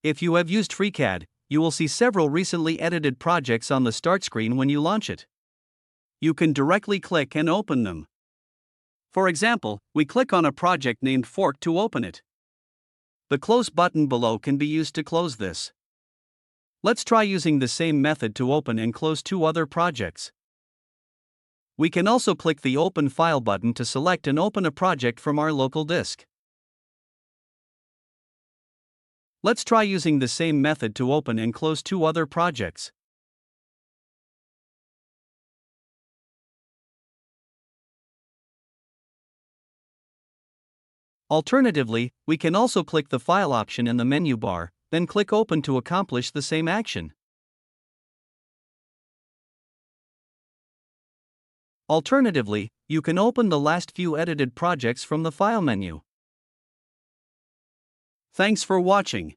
If you have used freecad, you will see several recently edited projects on the start screen when you launch it. You can directly click and open them. For example, we click on a project named Fork to open it. The Close button below can be used to close this. Let's try using the same method to open and close two other projects. We can also click the Open File button to select and open a project from our local disk. Let's try using the same method to open and close two other projects. Alternatively, we can also click the File option in the menu bar, then click Open to accomplish the same action. Alternatively, you can open the last few edited projects from the File menu. Thanks for watching.